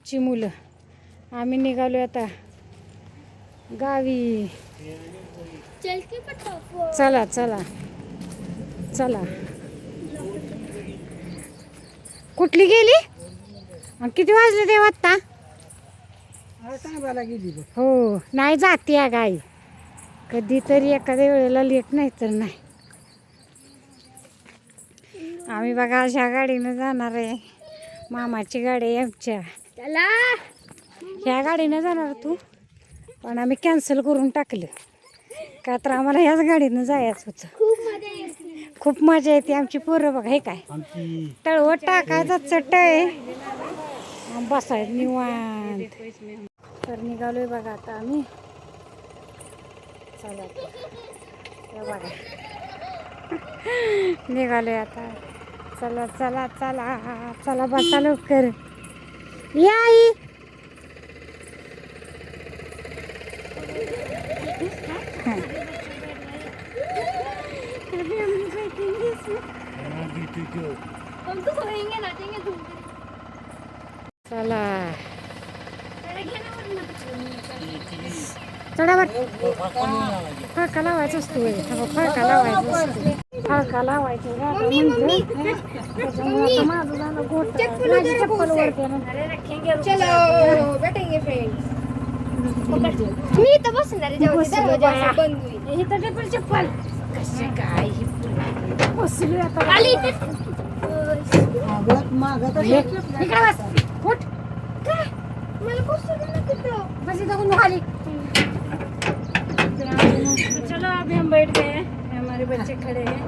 आमची मुलं. आम्ही निघालो आता गावी. चला चला चला. कुठली गेली? किती वाजले देव आत्ता? हो नाही जाते या गाई कधीतरी एखाद्या वेळेला लेट नाही तर नाही. आम्ही बघा अशा गाडीनं जाणार आहे. मामाची गाडी आहे आमच्या. ह्या गाडीनं जाणार तू पण आम्ही कॅन्सल करून टाकलं का तर आम्हाला ह्याच गाडीनं जायचं होतं. खूप मजा येते. आमची पोरं बघा हे काय तळवट टाकायचा चट आहे बसायचं निवांत. तर निघालोय बघा आता आम्ही. चला बघा निघालोय आता. चला चला चला चला बसा लवकर या आई. चला चढावर फळका लावायचा असतो. फळका लावायचा असतो. फळका लावायचं त्याच्यामुळे माझं झालं गोट. माझी चप्पल वरते मी इथं बसणार इथं चप्पल कशी काय बसली आता. चलो अभी हम बैठ गए हैं. हमारे बच्चे खड़े हैं.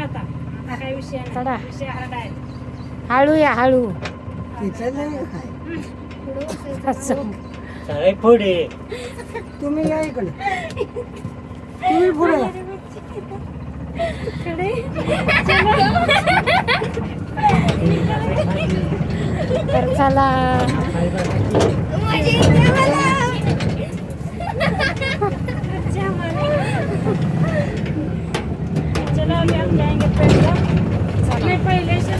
आता काही विषय हळू या हळू. पुढे तुम्ही या इकडे. तुम्ही पुढे तर चला चलो अभी हम जाएंगे पहले पहले से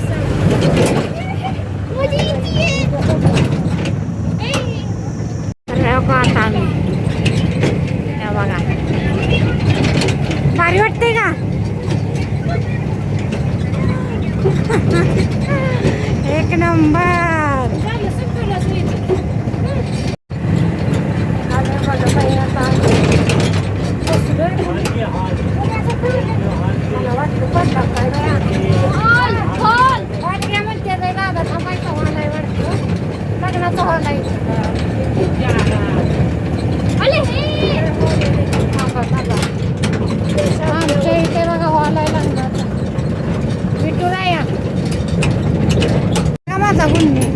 आता आम्ही बघा भारी वाटते का? एक नंबर. लग्नाचा हॉल आहे. आमच्या इथे बघा हॉल आहे लग्नाचा. विठुराया माझा गुन्हे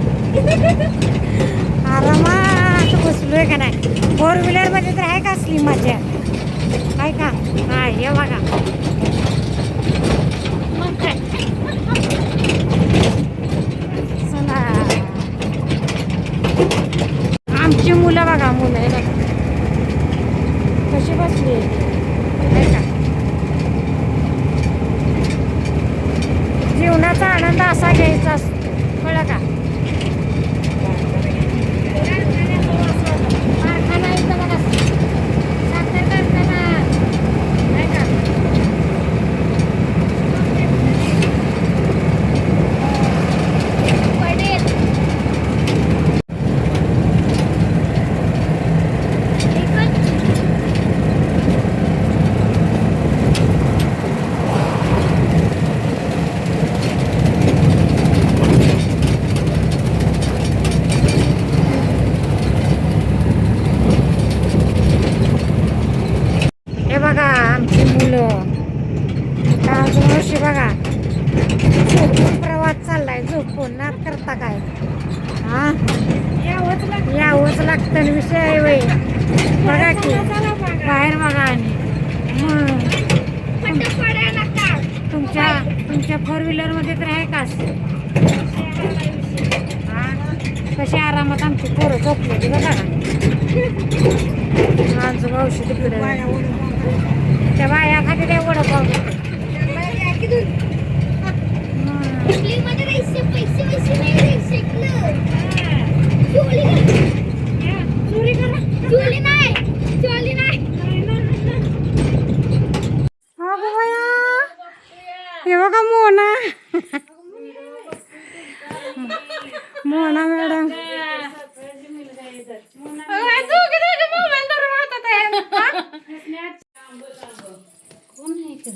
आरामात बसलोय का नाही. 4 व्हीलर मध्ये तर आहे का असली मजा आहे का? हा हे बघा मग काय. चला आमची मुलं बघा मुलं आहे बघा कशी बसली आहे का. जीवनाचा आनंद असा घ्यायचा असतो कळलं का. कारखाना इथं बघा साखर कारखाना आहे का. बघा आमची मुलं आज वर्षी बघा झोपून प्रवास चाललाय. झोपून नाद करता काय हा यावंच लागतं विषय आहे वय बघा की बाहेर बघा. आणि तुमच्या 4 व्हीलर मध्ये तर आहे का हा. कशी आरामात आमची पोरं झोपली बघा ना. आजोबा औषध तिकडे त्या बाया खाते त्या वडापाव. मोना मॅडम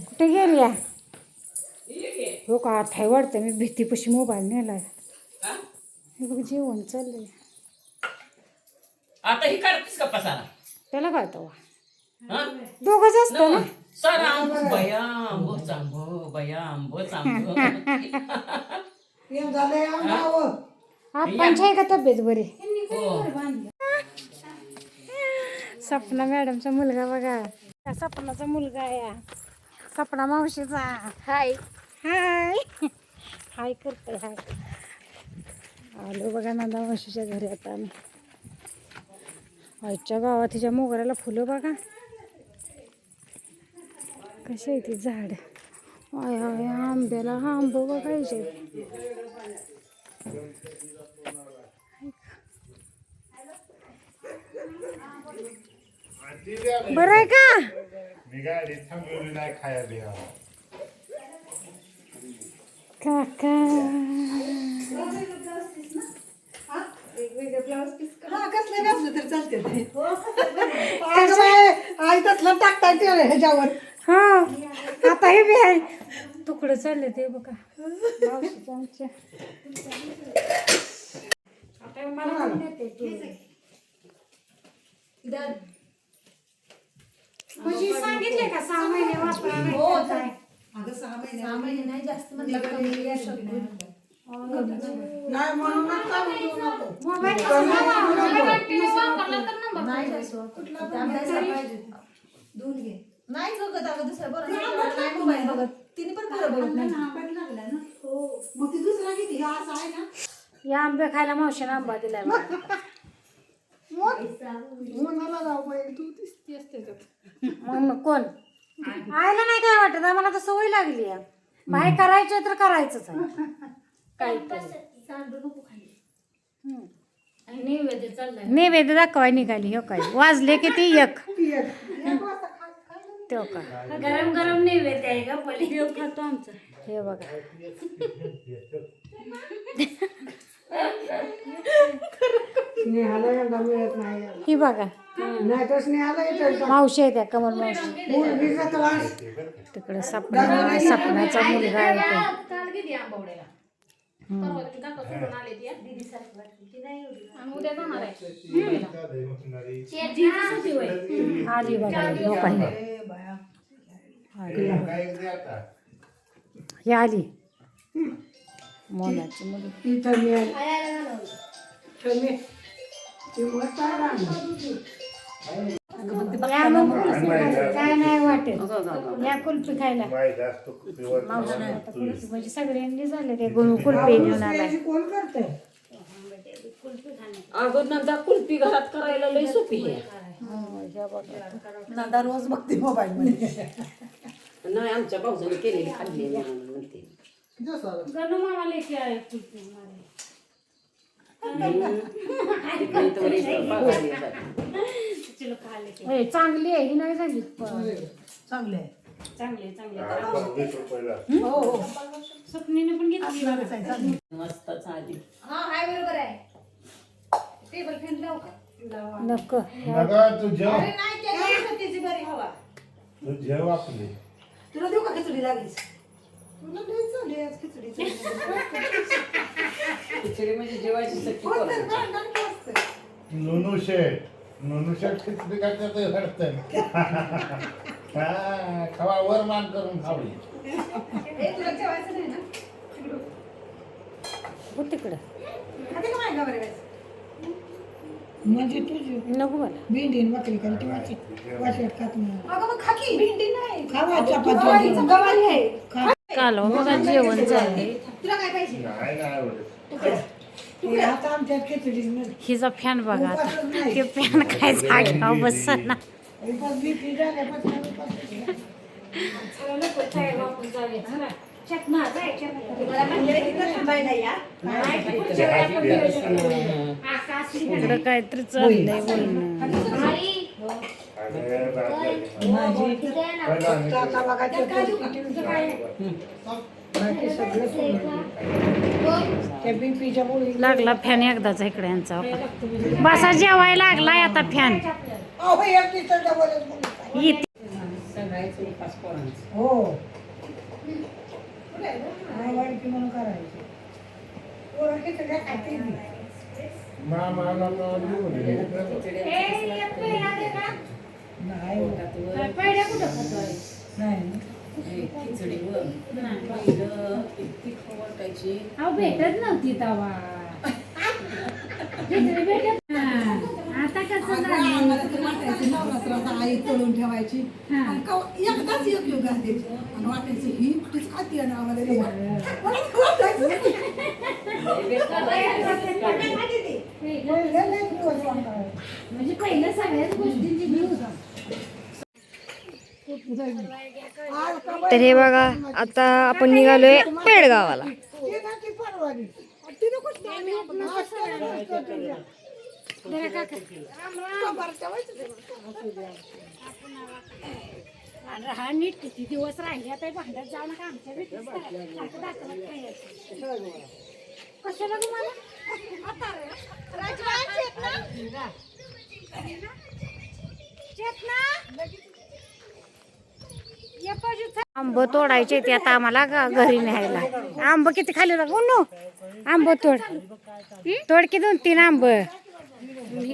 कुठे गेली आहे? हो का थाय वाटतं मी भीतीपाशी मोबाईल नेलाय. हे बघ जेवण चाललंय. आता ही काढतीस का पसारा? त्याला काय तवा हा? दोघंच असतं ना. सारा बयाम चांबो बयाम चांबो. येऊन झालंय आंबावं. आपणची आहे का तब्येत बरी? हो. सपना मॅडमचा मुलगा बघा. सपनाचा मुलगा आहे हा. सपना मावशीचा. हाय हाय हाय करतोय हाय. आलो बघा नंदा मावशीच्या घरी आता आम्ही. आजच्या गावात तिच्या मोगऱ्याला फुलं बघा कशी आहे ती झाड. आय आय आंब्याला आंब बघायचे. बरं आहे का? मी गाडी थांबवली नाही खाया बिया. काका हा, कसलं नसलं तर चालते ते. अगं बाई, आई तसलं टाकता येते ह्याच्यावर. हा आता हे बी आहे तुकडं चालले ते बघा मावशीचं आमच्या. आता हे मला पण देते ते. म्हणजे सांगितले का 6 महिने वापरा नाही का काय? अगं 6 महिने नाही जास्त म्हणलं का मी या शकत नाही म्हणूनच काढून देऊ नको. मोबाईल नाही जास्त कुठला पाहिजे धुवून घे. नाही बघत अगं दुसऱ्या बरं नाही मोबाईल बघत तिने पण खरं बघत नाही. हो मग ती दुसरा किती हा असा आहे ना. या आंबे खायला मावशीने आंबा दिलाय मला. उन्हाला जाऊ पाहिजे तू ती असते मग कोण आयला नाही काय वाटत आम्हाला तर सवय लागली आहे. बाहेर करायचं तर करायचंच आहे नैवेद्य दाखवाय निघाली हो काय वाजले किती 1 तो का गरम गरम नैवेद्य आहे का पहिले खातो आमचं. हे बघा स्नेहाला यंदा मिळत नाही. ही बघा नाही तर स्नेहाला येतं मावशी आहे त्या कमल मावशी. मुलगीचा त्रास. तिकडे सपनाचा मुलगा आहे तो. आली बघा लोक ही आली मोनाची मुलगी. इथं मी ती मस्त आहे ना. या मग कुल्फी खायला. काय नाही वाटत या कुल्फी खायला. मावशी आता कुल्फी म्हणजे सगळ्यांनी झाले ते कुल्फी घेऊन आलाय. कोण करतंय अगं नंदा कुल्फी घरात करायला लई सोपी आहे. नंदा रोज बघते मोबाईल मध्ये. नाही आमच्या भाऊजाने केलेली खाल्ली म्हणते. गणू मामा लेके आले कुल्फी मला. चांगली आहे ही नाही झाली चांगले आहे. चांगली चांगली हो हो स्वप्नीने पण घेतली. मस्त चाली. नको तू जेव आपली. तुला देऊ का खिचडी लागलीस. तुला लई चालली आज खिचडी. खिचडी म्हणजे जेवायची सक्ती कोण तर करायची. भांडण का असतं? नुनू शेट खिचडी करतात हरतं. हा खवा वर मान करून खावली. तुला जेवायचं नाही ना हो तिकडं खाते का माहिती का बरं म्हणजे तुझी नको मला. भेंडी आणि भाकरी करते वाटत खात नाही. अगं मग खा की भेंडी नाही खावा चपाती गवारी आहे. काल बघा जेवण झाले. तुला काय पाहिजे. नाही नाही आवडत. आता आमच्यात खिचडी नाही. हिचा फॅन बघा आता ते फॅन काय जाग्यावर बसना. बीपी झाल्यापासून इकडं काहीतरी चाललंय बोलणं. काका बघा लागला फॅन एकदाचा इकडे यांचा बसा जेवायला लागलाय आता फॅन येते. सगळ्याच उपास पोरांचा. हो म्हणून करायचं मामाला नाही खिचडी वर पहिलं इतकी खाऊ वाटायची. भेटत नव्हती तवा आता कसं नवरात्राचा आई तळून ठेवायची आणि एकदाच एक योग घालायची आणि वाटायची ही कुठेच खाती आणि आम्हाला दे. म्हणजे पहिलं सगळ्याच गोष्टींची न्यूज. तर हे बघा आता आपण निघालोय पेडगावाला. हा नीट किती दिवस राहिले आता भांड्यात जाऊ नका आमच्या भेटीस कशाला गं मला आंब तोडायचे ते आता आम्हाला घरी न्यायला. आंब किती खाली नो आंब तोड तोड की 2-3 आंब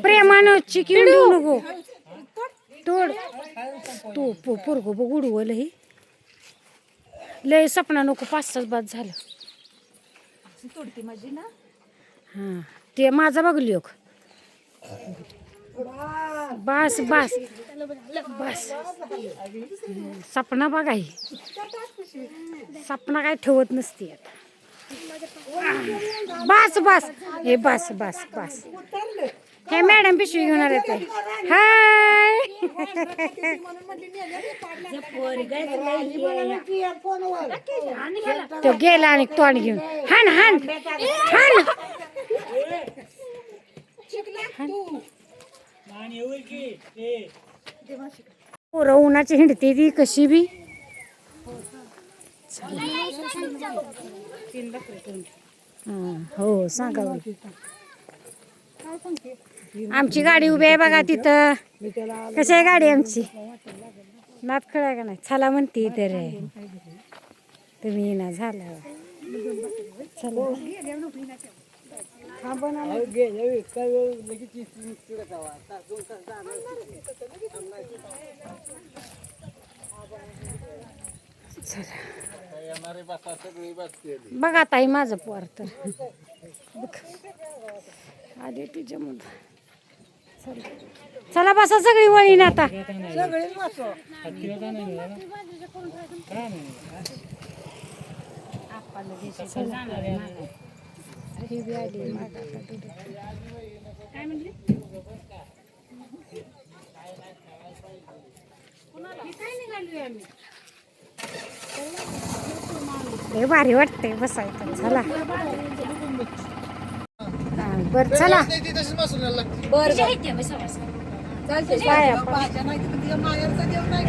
प्रेमानं चिकन देऊ नको तोड तू पोरगो बघ उडवलं ही लय सपना नको 5-6 बाद झालं. तोडती माझी ना हां ते माझा बघ लोक बस बस बस सपना बघा ही सपना काय ठेवत नसते आता. बस बस हे बस बस बस हे मॅडम पिशवी घेऊन आले ते. हाय तो गेला आणि तोंड घेऊन हान हान हान पोरं उन्हाची हिंडते ती कशी बी. हो सांगा आमची गाडी उभी आहे बघा तिथं. कशी आहे गाडी आमची नात खळा का नाही चला म्हणते तर तुम्ही ना झाला चला बघा ताई माझं पोर तर आधी तुझ्या मुलं चला बसा सगळी वळीन आता. लय भारी वाटतंय बसायचं. चला बर चला माहेरचा देव नाही.